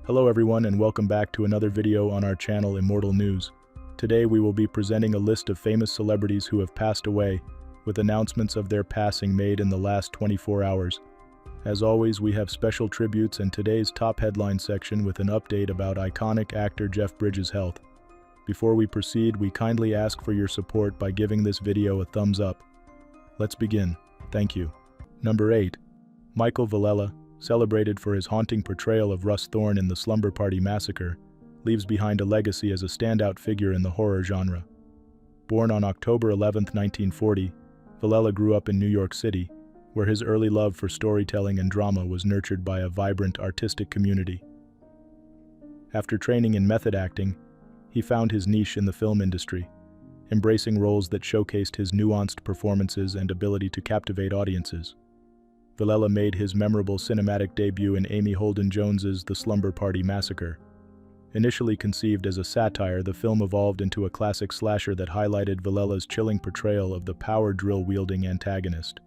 Hello everyone and welcome back to another video on our channel Immortal News. Today we will be presenting a list of famous celebrities who have passed away, with announcements of their passing made in the last 24 hours. As always, we have special tributes and today's top headline section with an update about iconic actor Jeff Bridges' health. Before we proceed, we kindly ask for your support by giving this video a thumbs up. Let's begin. Thank you. Number 8. Michael Villella, celebrated for his haunting portrayal of Russ Thorne in the Slumber Party Massacre, leaves behind a legacy as a standout figure in the horror genre. Born on October 11, 1940, Villella grew up in New York City, where his early love for storytelling and drama was nurtured by a vibrant artistic community. After training in method acting, he found his niche in the film industry, embracing roles that showcased his nuanced performances and ability to captivate audiences. Villella made his memorable cinematic debut in Amy Holden Jones's The Slumber Party Massacre. Initially conceived as a satire, the film evolved into a classic slasher that highlighted Villella's chilling portrayal of the power drill-wielding antagonist.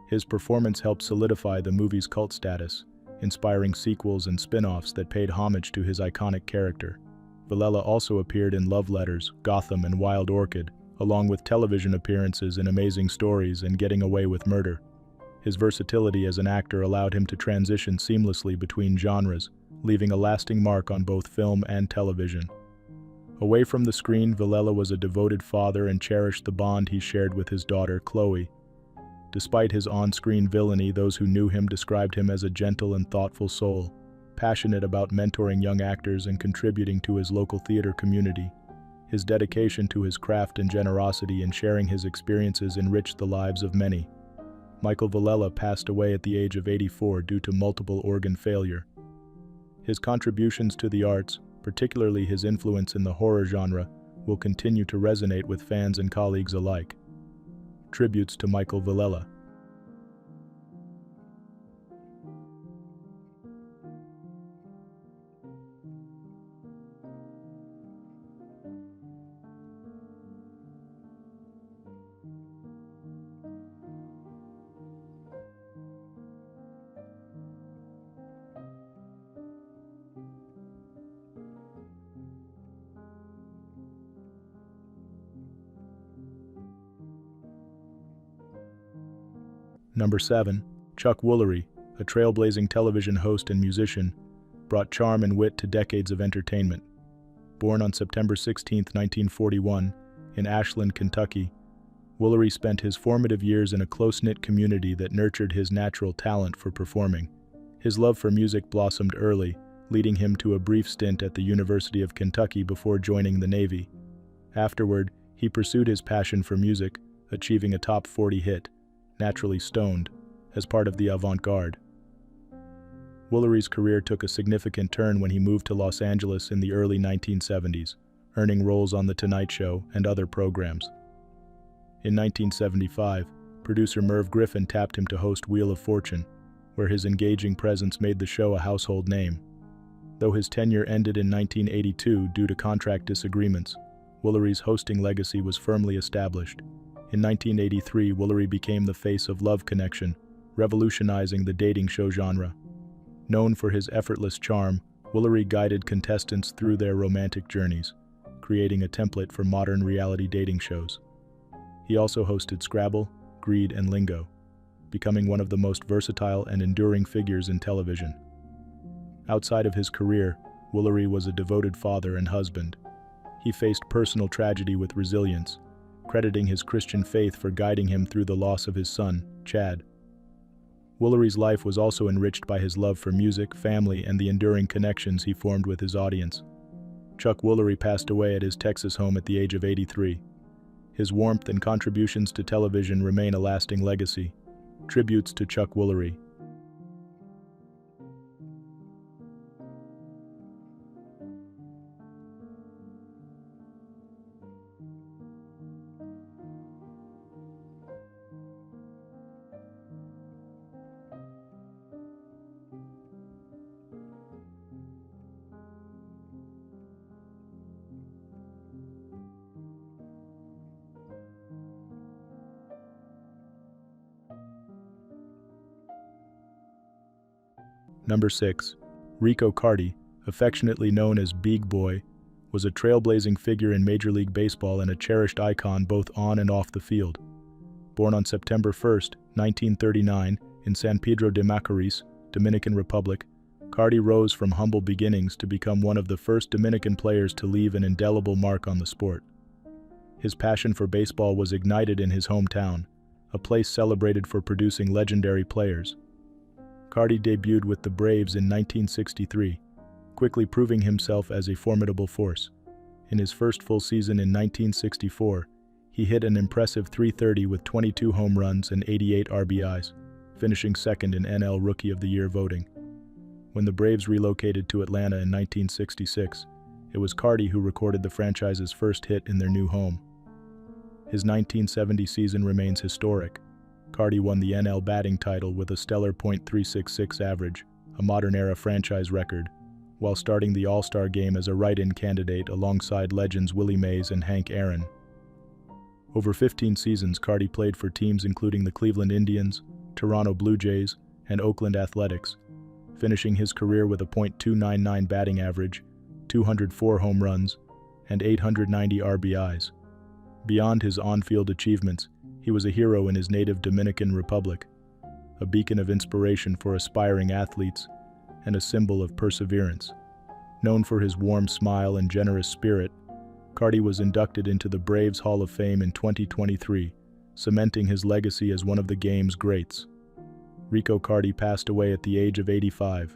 His performance helped solidify the movie's cult status, inspiring sequels and spin-offs that paid homage to his iconic character. Villella also appeared in Love Letters, Gotham, and Wild Orchid, along with television appearances in Amazing Stories and Getting Away with Murder. His versatility as an actor allowed him to transition seamlessly between genres, leaving a lasting mark on both film and television. Away from the screen, Villella was a devoted father and cherished the bond he shared with his daughter, Chloe. Despite his on-screen villainy, those who knew him described him as a gentle and thoughtful soul, passionate about mentoring young actors and contributing to his local theater community. His dedication to his craft and generosity in sharing his experiences enriched the lives of many. Michael Villella passed away at the age of 84 due to multiple organ failure. His contributions to the arts, particularly his influence in the horror genre, will continue to resonate with fans and colleagues alike. Tributes to Michael Villella. Number 7. Chuck Woolery, a trailblazing television host and musician, brought charm and wit to decades of entertainment. Born on September 16, 1941, in Ashland, Kentucky, Woolery spent his formative years in a close-knit community that nurtured his natural talent for performing. His love for music blossomed early, leading him to a brief stint at the University of Kentucky before joining the Navy. Afterward, he pursued his passion for music, achieving a top 40 hit, Naturally Stoned, as part of the avant-garde. Woolery's career took a significant turn when he moved to Los Angeles in the early 1970s, earning roles on The Tonight Show and other programs. In 1975, producer Merv Griffin tapped him to host Wheel of Fortune, where his engaging presence made the show a household name. Though his tenure ended in 1982 due to contract disagreements, Woolery's hosting legacy was firmly established. In 1983, Woolery became the face of Love Connection, revolutionizing the dating show genre. Known for his effortless charm, Woolery guided contestants through their romantic journeys, creating a template for modern reality dating shows. He also hosted Scrabble, Greed, and Lingo, becoming one of the most versatile and enduring figures in television. Outside of his career, Woolery was a devoted father and husband. He faced personal tragedy with resilience, crediting his Christian faith for guiding him through the loss of his son, Chad. Woolery's life was also enriched by his love for music, family, and the enduring connections he formed with his audience. Chuck Woolery passed away at his Texas home at the age of 83. His warmth and contributions to television remain a lasting legacy. Tributes to Chuck Woolery. Number 6. Rico Carty, affectionately known as Big Boy, was a trailblazing figure in Major League Baseball and a cherished icon both on and off the field. Born on September 1, 1939, in San Pedro de Macorís, Dominican Republic, Carty rose from humble beginnings to become one of the first Dominican players to leave an indelible mark on the sport. His passion for baseball was ignited in his hometown, a place celebrated for producing legendary players. Carty debuted with the Braves in 1963, quickly proving himself as a formidable force. In his first full season in 1964, he hit an impressive .330 with 22 home runs and 88 RBIs, finishing second in NL Rookie of the Year voting. When the Braves relocated to Atlanta in 1966, it was Carty who recorded the franchise's first hit in their new home. His 1970 season remains historic. Carty won the NL batting title with a stellar .366 average, a modern-era franchise record, while starting the All-Star game as a write-in candidate alongside legends Willie Mays and Hank Aaron. Over 15 seasons, Carty played for teams including the Cleveland Indians, Toronto Blue Jays, and Oakland Athletics, finishing his career with a .299 batting average, 204 home runs, and 890 RBIs. Beyond his on-field achievements, he was a hero in his native Dominican Republic, a beacon of inspiration for aspiring athletes and a symbol of perseverance. Known for his warm smile and generous spirit, Carty was inducted into the Braves Hall of Fame in 2023, cementing his legacy as one of the game's greats. Rico Carty passed away at the age of 85.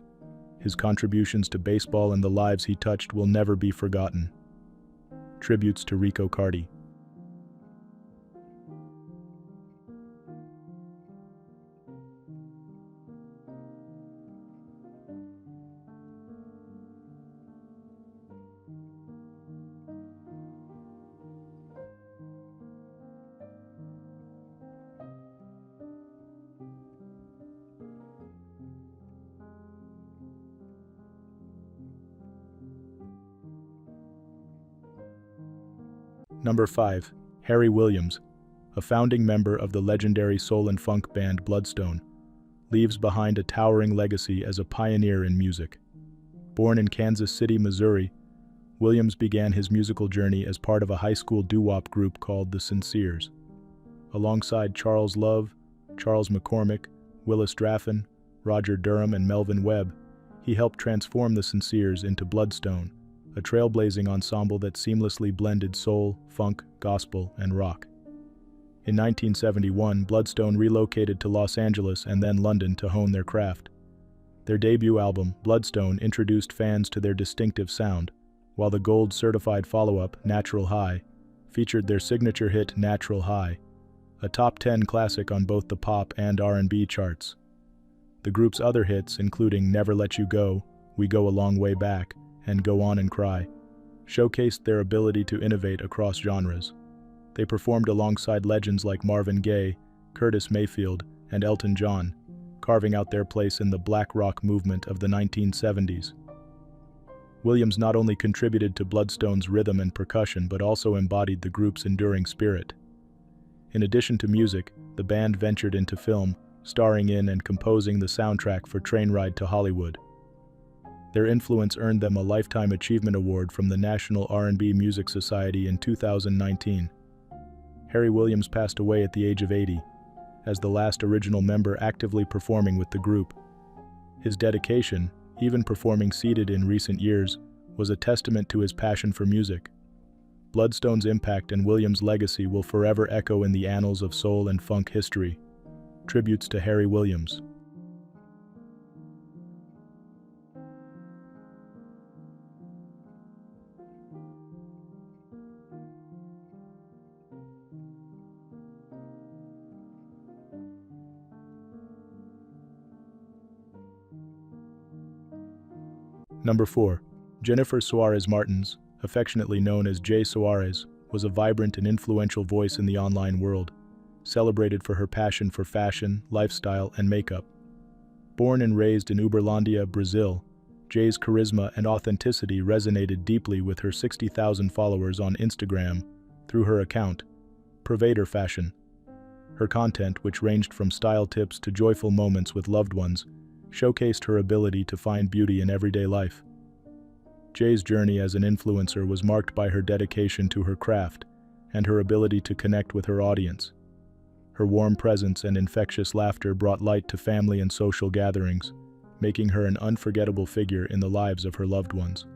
His contributions to baseball and the lives he touched will never be forgotten. Tributes to Rico Carty. Number 5. Harry Williams, a founding member of the legendary soul and funk band Bloodstone, leaves behind a towering legacy as a pioneer in music. Born in Kansas City, Missouri, Williams began his musical journey as part of a high school doo-wop group called the Sincers. Alongside Charles Love, Charles McCormick, Willis Draffin, Roger Durham, and Melvin Webb, he helped transform the Sincers into Bloodstone, a trailblazing ensemble that seamlessly blended soul, funk, gospel, and rock. In 1971, Bloodstone relocated to Los Angeles and then London to hone their craft. Their debut album, Bloodstone, introduced fans to their distinctive sound, while the gold-certified follow-up, Natural High, featured their signature hit Natural High, a top 10 classic on both the pop and R&B charts. The group's other hits, including Never Let You Go, We Go a Long Way Back, and Go On and Cry, showcased their ability to innovate across genres. They performed alongside legends like Marvin Gaye, Curtis Mayfield, and Elton John, carving out their place in the black rock movement of the 1970s. Williams not only contributed to Bloodstone's rhythm and percussion but also embodied the group's enduring spirit. In addition to music, the band ventured into film, starring in and composing the soundtrack for Train Ride to Hollywood. Their influence earned them a Lifetime Achievement Award from the National R&B Music Society in 2019. Harry Williams passed away at the age of 80, as the last original member actively performing with the group. His dedication, even performing seated in recent years, was a testament to his passion for music. Bloodstone's impact and Williams' legacy will forever echo in the annals of soul and funk history. Tributes to Harry Williams. Number 4. Jennifer Suarez Martins, affectionately known as J. Suarez, was a vibrant and influential voice in the online world, celebrated for her passion for fashion, lifestyle, and makeup. Born and raised in Uberlândia, Brazil, Jay's charisma and authenticity resonated deeply with her 60,000 followers on Instagram through her account, Provader Fashion. Her content, which ranged from style tips to joyful moments with loved ones, showcased her ability to find beauty in everyday life. Jay's journey as an influencer was marked by her dedication to her craft and her ability to connect with her audience. Her warm presence and infectious laughter brought light to family and social gatherings, making her an unforgettable figure in the lives of her loved ones.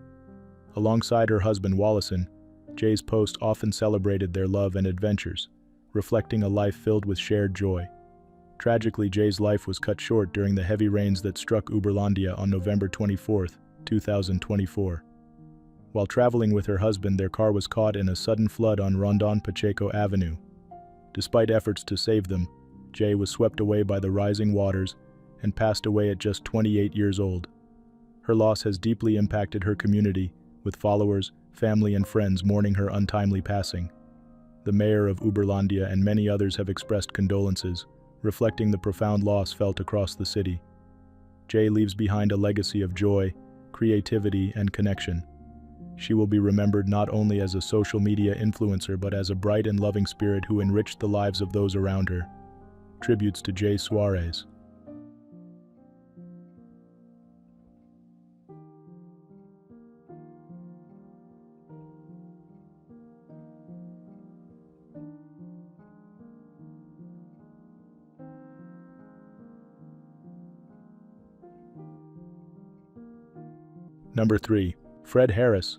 Alongside her husband Wallison, Jay's posts often celebrated their love and adventures, reflecting a life filled with shared joy. Tragically, Jay's life was cut short during the heavy rains that struck Uberlandia on November 24, 2024. While traveling with her husband, their car was caught in a sudden flood on Rondon Pacheco Avenue. Despite efforts to save them, Jay was swept away by the rising waters and passed away at just 28 years old. Her loss has deeply impacted her community, with followers, family, and friends mourning her untimely passing. The mayor of Uberlandia and many others have expressed condolences, reflecting the profound loss felt across the city. Jay leaves behind a legacy of joy, creativity, and connection. She will be remembered not only as a social media influencer but as a bright and loving spirit who enriched the lives of those around her. Tributes to Jay Suarez. Number 3. Fred Harris,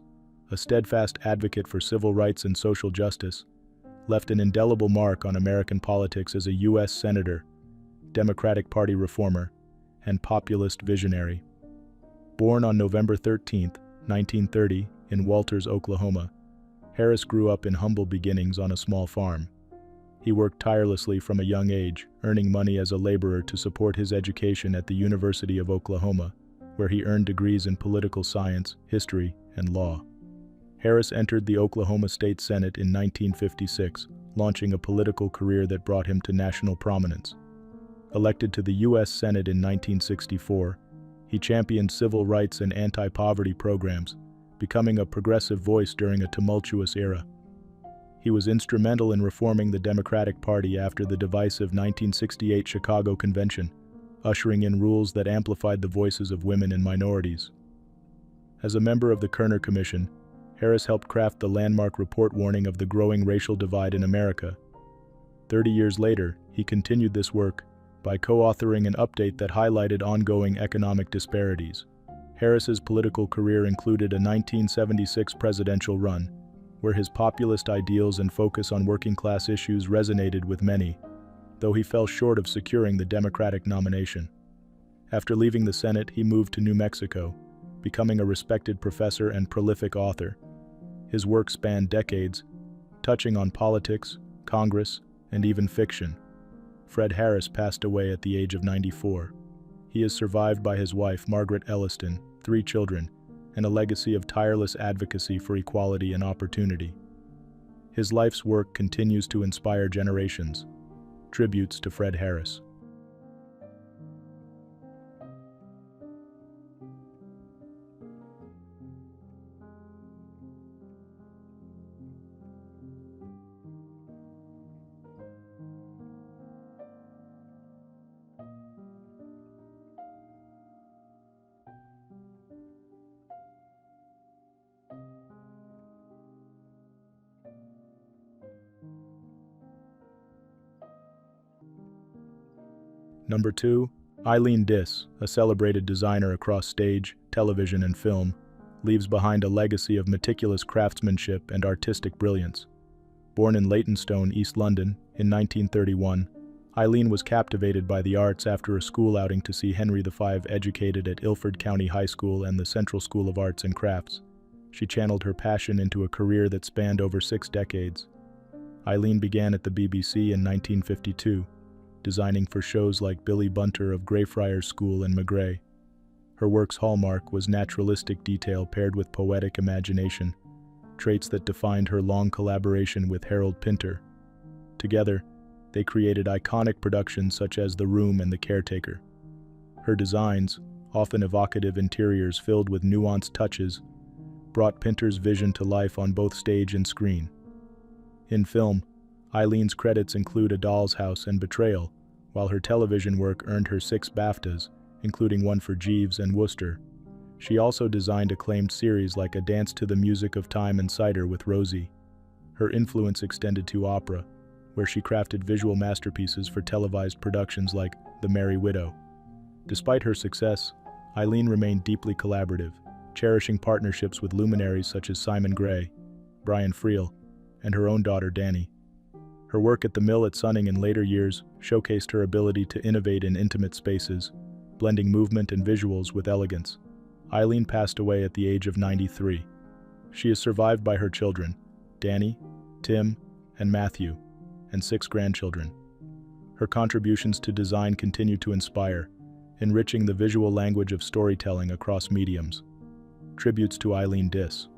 a steadfast advocate for civil rights and social justice, left an indelible mark on American politics as a U.S. Senator, Democratic Party reformer, and populist visionary. Born on November 13, 1930, in Walters, Oklahoma, Harris grew up in humble beginnings on a small farm. He worked tirelessly from a young age, earning money as a laborer to support his education at the University of Oklahoma, where he earned degrees in political science, history, and law. Harris entered the Oklahoma State Senate in 1956, launching a political career that brought him to national prominence. Elected to the U.S. Senate in 1964, he championed civil rights and anti-poverty programs, becoming a progressive voice during a tumultuous era. He was instrumental in reforming the Democratic Party after the divisive 1968 Chicago Convention, ushering in rules that amplified the voices of women and minorities. As a member of the Kerner Commission, Harris helped craft the landmark report warning of the growing racial divide in America. 30 years later, he continued this work by co-authoring an update that highlighted ongoing economic disparities. Harris's political career included a 1976 presidential run, where his populist ideals and focus on working-class issues resonated with many, though he fell short of securing the Democratic nomination. After leaving the Senate, he moved to New Mexico, becoming a respected professor and prolific author. His work spanned decades, touching on politics, Congress, and even fiction. Fred Harris passed away at the age of 94. He is survived by his wife, Margaret Elliston, 3 children, and a legacy of tireless advocacy for equality and opportunity. His life's work continues to inspire generations. Tributes to Fred Harris. Number 2. Eileen D, a celebrated designer across stage, television, and film, leaves behind a legacy of meticulous craftsmanship and artistic brilliance. Born in Leytonstone, East London, in 1931, Eileen was captivated by the arts after a school outing to see Henry V educated at Ilford County High School and the Central School of Arts and Crafts. She channeled her passion into a career that spanned over 6 decades. Eileen began at the BBC in 1952, designing for shows like Billy Bunter of Greyfriars School and McGray. Her work's hallmark was naturalistic detail paired with poetic imagination, traits that defined her long collaboration with Harold Pinter. Together, they created iconic productions such as The Room and The Caretaker. Her designs, often evocative interiors filled with nuanced touches, brought Pinter's vision to life on both stage and screen. In film, Eileen's credits include A Doll's House and Betrayal, while her television work earned her 6 BAFTAs, including one for Jeeves and Wooster. She also designed acclaimed series like A Dance to the Music of Time and Cider with Rosie. Her influence extended to opera, where she crafted visual masterpieces for televised productions like The Merry Widow. Despite her success, Eileen remained deeply collaborative, cherishing partnerships with luminaries such as Simon Gray, Brian Friel, and her own daughter Dani. Her work at the Mill at Sunning in later years showcased her ability to innovate in intimate spaces, blending movement and visuals with elegance. Eileen passed away at the age of 93. She is survived by her children, Dani, Tim, and Matthew, and 6 grandchildren. Her contributions to design continue to inspire, enriching the visual language of storytelling across mediums. Tributes to Eileen Dis.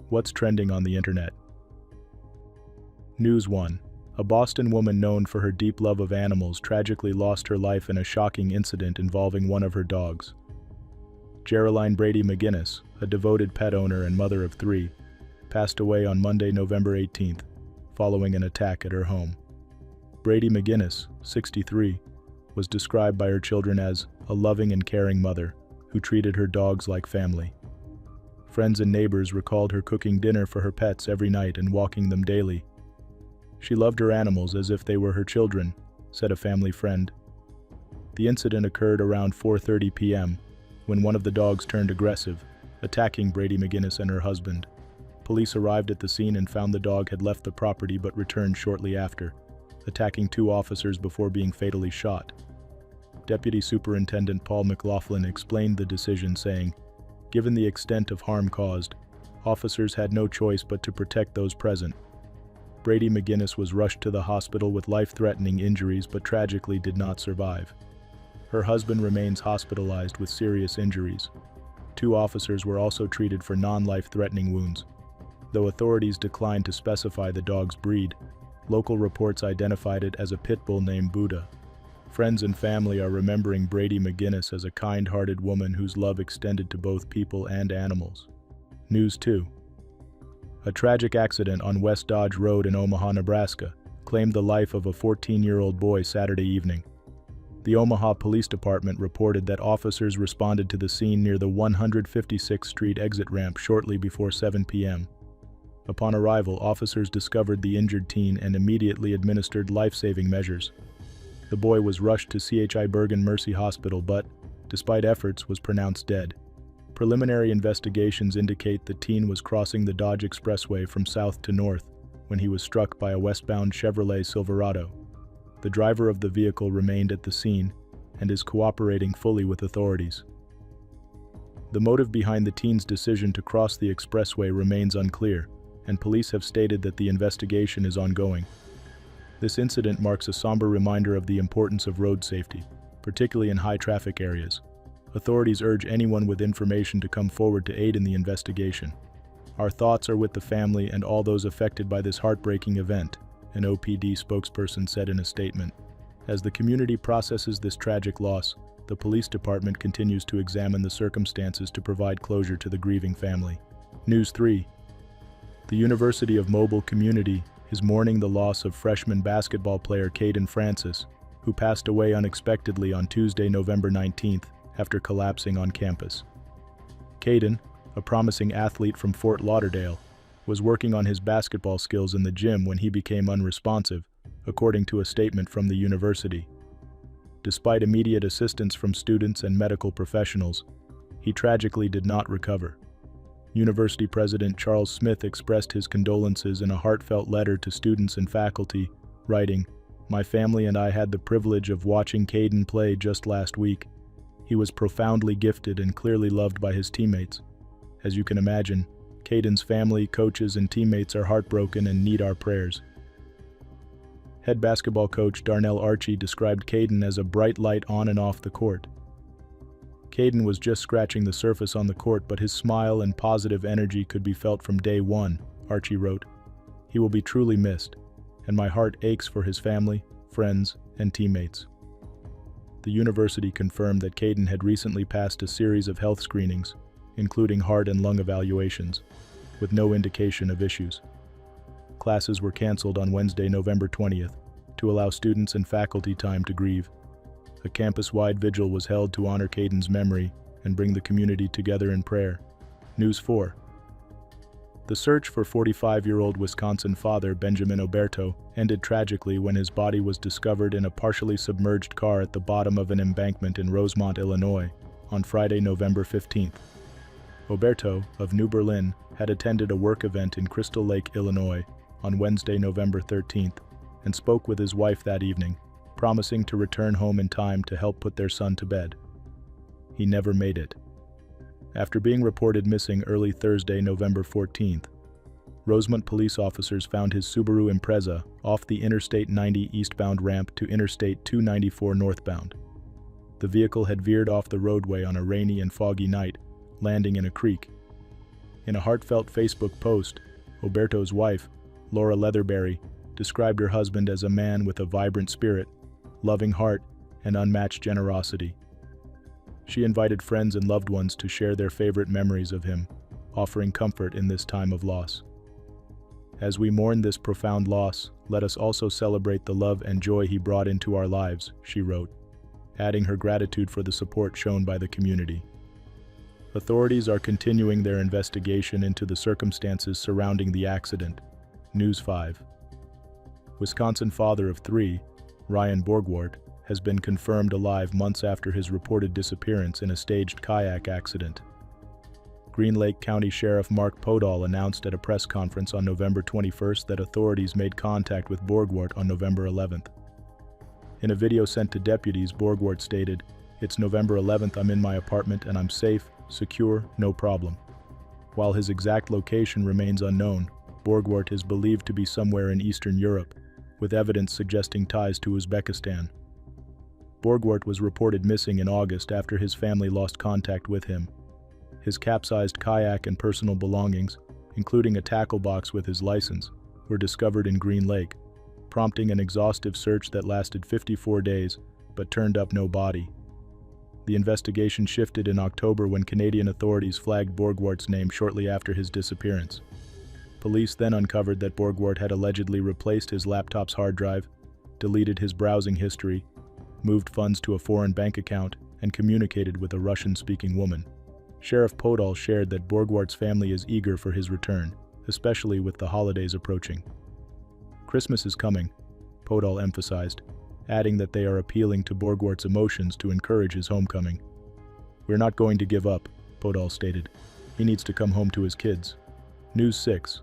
What's trending on the internet? News 1. A Boston woman known for her deep love of animals tragically lost her life in a shocking incident involving one of her dogs. Geraldine Brady McGinnis, a devoted pet owner and mother of 3, passed away on Monday, November 18th, following an attack at her home. Brady McGinnis, 63, was described by her children as a loving and caring mother who treated her dogs like family. Friends and neighbors recalled her cooking dinner for her pets every night and walking them daily. She loved her animals as if they were her children, said a family friend. The incident occurred around 4:30 p.m. when one of the dogs turned aggressive, attacking Brady McGinnis and her husband. Police arrived at the scene and found the dog had left the property but returned shortly after, attacking 2 officers before being fatally shot. Deputy Superintendent Paul McLaughlin explained the decision, saying, "Given the extent of harm caused, officers had no choice but to protect those present." Brady McGinnis was rushed to the hospital with life-threatening injuries but tragically did not survive. Her husband remains hospitalized with serious injuries. 2 officers were also treated for non-life-threatening wounds. Though authorities declined to specify the dog's breed, local reports identified it as a pit bull named Buddha. Friends and family are remembering Brady McGinnis as a kind-hearted woman whose love extended to both people and animals. News 2. A tragic accident on West Dodge Road in Omaha, Nebraska, claimed the life of a 14-year-old boy Saturday evening. The Omaha Police Department reported that officers responded to the scene near the 156th Street exit ramp shortly before 7 p.m. Upon arrival, officers discovered the injured teen and immediately administered life-saving measures. The boy was rushed to CHI Bergen Mercy Hospital but, despite efforts, was pronounced dead. Preliminary investigations indicate the teen was crossing the Dodge Expressway from south to north when he was struck by a westbound Chevrolet Silverado. The driver of the vehicle remained at the scene and is cooperating fully with authorities. The motive behind the teen's decision to cross the expressway remains unclear, and police have stated that the investigation is ongoing. This incident marks a somber reminder of the importance of road safety, particularly in high-traffic areas. Authorities urge anyone with information to come forward to aid in the investigation. Our thoughts are with the family and all those affected by this heartbreaking event, an OPD spokesperson said in a statement. As the community processes this tragic loss, the police department continues to examine the circumstances to provide closure to the grieving family. News 3. The University of Mobile community is mourning the loss of freshman basketball player Kaden Francis, who passed away unexpectedly on Tuesday, November 19th, after collapsing on campus. Kaden, a promising athlete from Fort Lauderdale, was working on his basketball skills in the gym when he became unresponsive, according to a statement from the university. Despite immediate assistance from students and medical professionals, he tragically did not recover. University President Charles Smith expressed his condolences in a heartfelt letter to students and faculty, writing, "My family and I had the privilege of watching Kaden play just last week. He was profoundly gifted and clearly loved by his teammates. As you can imagine, Kaden's family, coaches, and teammates are heartbroken and need our prayers." Head basketball coach Darnell Archie described Kaden as a bright light on and off the court. Kaden was just scratching the surface on the court, but his smile and positive energy could be felt from day one, Archie wrote. He will be truly missed, and my heart aches for his family, friends, and teammates. The university confirmed that Kaden had recently passed a series of health screenings, including heart and lung evaluations, with no indication of issues. Classes were canceled on Wednesday, November 20th, to allow students and faculty time to grieve. A campus-wide vigil was held to honor Kaden's memory and bring the community together in prayer. News 4. The search for 45-year-old Wisconsin father Benjamin Oberto ended tragically when his body was discovered in a partially submerged car at the bottom of an embankment in Rosemont, Illinois, on Friday, November 15th. Oberto, of New Berlin, had attended a work event in Crystal Lake, Illinois, on Wednesday, November 13th, and spoke with his wife that evening, promising to return home in time to help put their son to bed. He never made it. After being reported missing early Thursday, November 14th, Rosemont police officers found his Subaru Impreza off the Interstate 90 eastbound ramp to Interstate 294 northbound. The vehicle had veered off the roadway on a rainy and foggy night, landing in a creek. In a heartfelt Facebook post, Oberto's wife, Laura Leatherberry, described her husband as a man with a vibrant spirit, loving heart, and unmatched generosity. She invited friends and loved ones to share their favorite memories of him, offering comfort in this time of loss. As we mourn this profound loss, let us also celebrate the love and joy he brought into our lives, she wrote, adding her gratitude for the support shown by the community. Authorities are continuing their investigation into the circumstances surrounding the accident. News 5. Wisconsin father of 3, Ryan Borgart, has been confirmed alive months after his reported disappearance in a staged kayak accident. Green Lake County Sheriff Mark Podol announced at a press conference on November 21st that authorities made contact with Borgart on November 11th. In a video sent to deputies, Borgart stated, "It's November 11th, I'm in my apartment and I'm safe, secure, no problem." While his exact location remains unknown, Borgart is believed to be somewhere in Eastern Europe, with evidence suggesting ties to Uzbekistan. Borgart was reported missing in August after his family lost contact with him. His capsized kayak and personal belongings, including a tackle box with his license, were discovered in Green Lake, prompting an exhaustive search that lasted 54 days but turned up no body. The investigation shifted in October when Canadian authorities flagged Borgart's name shortly after his disappearance. Police then uncovered that Borgart had allegedly replaced his laptop's hard drive, deleted his browsing history, moved funds to a foreign bank account, and communicated with a Russian-speaking woman. Sheriff Podol shared that Borgart's family is eager for his return, especially with the holidays approaching. Christmas is coming, Podol emphasized, adding that they are appealing to Borgart's emotions to encourage his homecoming. "We're not going to give up," Podol stated. "He needs to come home to his kids." News 6.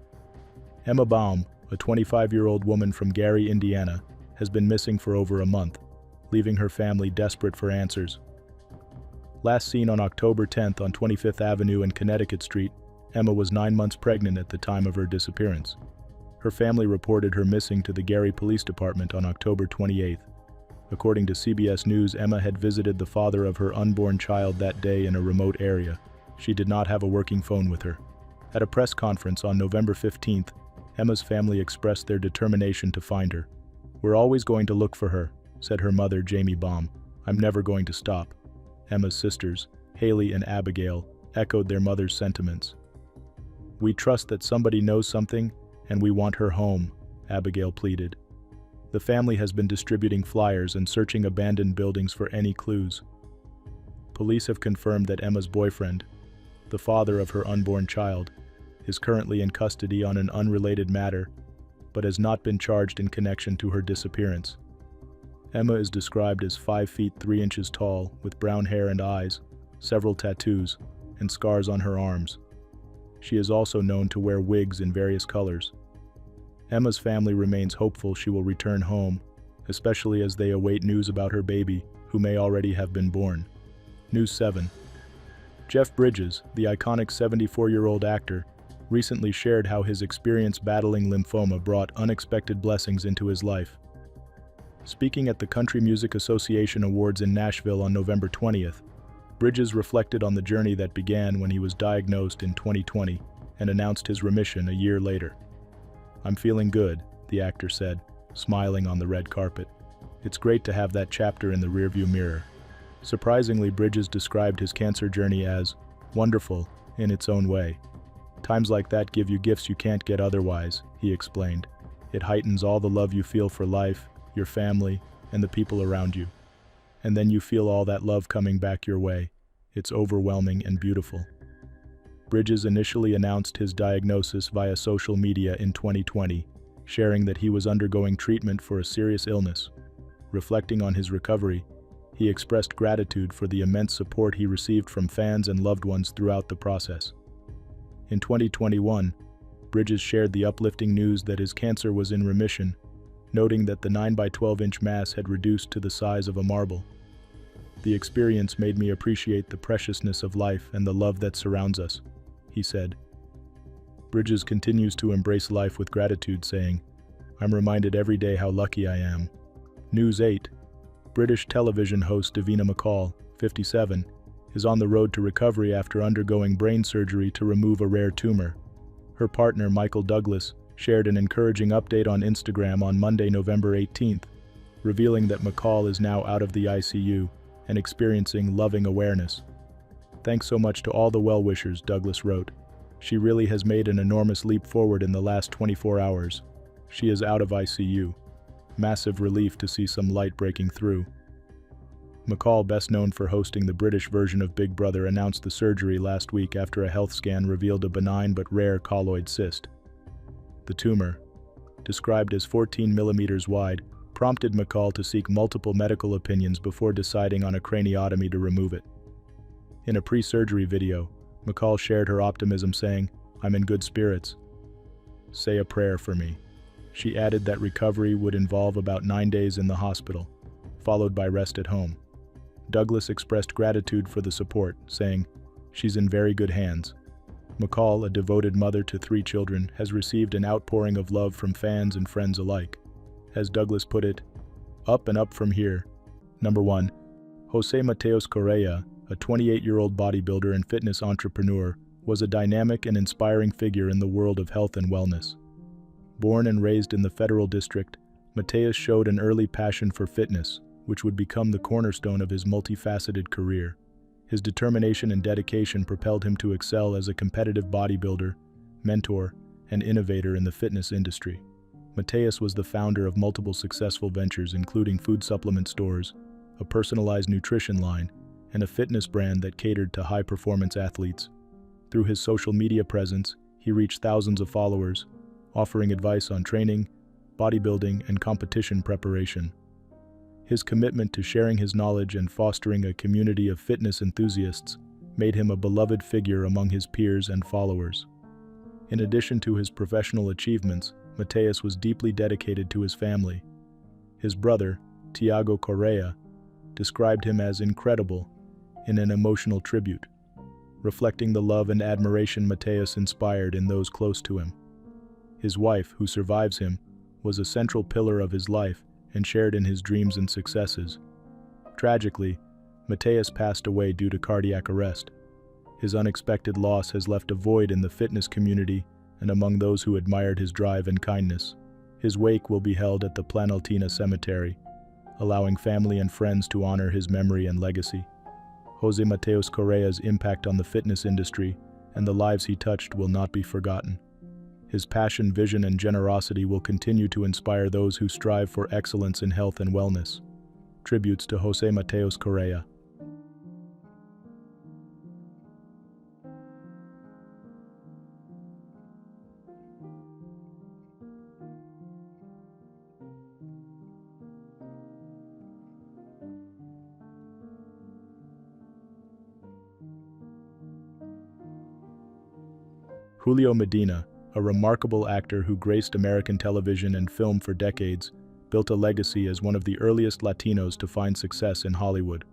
Emma Baum, a 25-year-old woman from Gary, Indiana, has been missing for over a month, leaving her family desperate for answers. Last seen on October 10th on 25th Avenue and Connecticut Street, Emma was 9 months pregnant at the time of her disappearance. Her family reported her missing to the Gary Police Department on October 28th. According to CBS News, Emma had visited the father of her unborn child that day in a remote area. She did not have a working phone with her. At a press conference on November 15th, Emma's family expressed their determination to find her. "We're always going to look for her," said her mother, Jamie Baum. "I'm never going to stop." Emma's sisters, Haley and Abigail, echoed their mother's sentiments. "We trust that somebody knows something, and we want her home," Abigail pleaded. The family has been distributing flyers and searching abandoned buildings for any clues. Police have confirmed that Emma's boyfriend, the father of her unborn child, is currently in custody on an unrelated matter, but has not been charged in connection to her disappearance. Emma is described as 5 feet 3 inches tall, with brown hair and eyes, several tattoos, and scars on her arms. She is also known to wear wigs in various colors. Emma's family remains hopeful she will return home, especially as they await news about her baby, who may already have been born. News 7. Jeff Bridges, the iconic 74-year-old actor, recently shared how his experience battling lymphoma brought unexpected blessings into his life. Speaking at the Country Music Association Awards in Nashville on November 20th, Bridges reflected on the journey that began when he was diagnosed in 2020 and announced his remission a year later. "I'm feeling good," the actor said, smiling on the red carpet. "It's great to have that chapter in the rearview mirror." Surprisingly, Bridges described his cancer journey as wonderful in its own way. "Times like that give you gifts you can't get otherwise," he explained. "It heightens all the love you feel for life, your family, and the people around you. And then you feel all that love coming back your way. It's overwhelming and beautiful." Bridges initially announced his diagnosis via social media in 2020, sharing that he was undergoing treatment for a serious illness. Reflecting on his recovery, he expressed gratitude for the immense support he received from fans and loved ones throughout the process. In 2021, Bridges shared the uplifting news that his cancer was in remission, noting that the 9 by 12-inch mass had reduced to the size of a marble. "The experience made me appreciate the preciousness of life and the love that surrounds us," he said. Bridges continues to embrace life with gratitude, saying, "I'm reminded every day how lucky I am." News 8. British television host Deina Mcall, 57, is on the road to recovery after undergoing brain surgery to remove a rare tumor. Her partner, Michael Douglas, shared an encouraging update on Instagram on Monday, November 18th, revealing that Mcall is now out of the ICU and experiencing loving awareness. "Thanks so much to all the well-wishers," Douglas wrote. "She really has made an enormous leap forward in the last 24 hours. She is out of ICU. Massive relief to see some light breaking through." McCall, best known for hosting the British version of Big Brother, announced the surgery last week after a health scan revealed a benign but rare colloid cyst. The tumor, described as 14 millimeters wide, prompted McCall to seek multiple medical opinions before deciding on a craniotomy to remove it. In a pre-surgery video, McCall shared her optimism, saying, "I'm in good spirits. Say a prayer for me." She added that recovery would involve about 9 days in the hospital, followed by rest at home. Douglas expressed gratitude for the support, saying, "She's in very good hands." McCall, a devoted mother to 3 children, has received an outpouring of love from fans and friends alike. As Douglas put it, "Up and up from here." Number 1. Jose Mateos Correa, a 28-year-old bodybuilder and fitness entrepreneur, was a dynamic and inspiring figure in the world of health and wellness. Born and raised in the Federal District, Mateos showed an early passion for fitness, which would become the cornerstone of his multifaceted career. His determination and dedication propelled him to excel as a competitive bodybuilder, mentor, and innovator in the fitness industry. Mateos was the founder of multiple successful ventures, including food supplement stores, a personalized nutrition line, and a fitness brand that catered to high-performance athletes. Through his social media presence, he reached thousands of followers, offering advice on training, bodybuilding, and competition preparation. His commitment to sharing his knowledge and fostering a community of fitness enthusiasts made him a beloved figure among his peers and followers. In addition to his professional achievements, Mateos was deeply dedicated to his family. His brother, Tiago Correa, described him as incredible in an emotional tribute, reflecting the love and admiration Mateos inspired in those close to him. His wife, who survives him, was a central pillar of his life and shared in his dreams and successes. Tragically, Mateos passed away due to cardiac arrest. His unexpected loss has left a void in the fitness community and among those who admired his drive and kindness. His wake will be held at the Planaltina Cemetery, allowing family and friends to honor his memory and legacy. Jose Mateos Correa's impact on the fitness industry and the lives he touched will not be forgotten. His passion, vision, and generosity will continue to inspire those who strive for excellence in health and wellness. Tributes to Jose Mateos Correa. Julio Medina, a remarkable actor who graced American television and film for decades, built a legacy as one of the earliest Latinos to find success in Hollywood.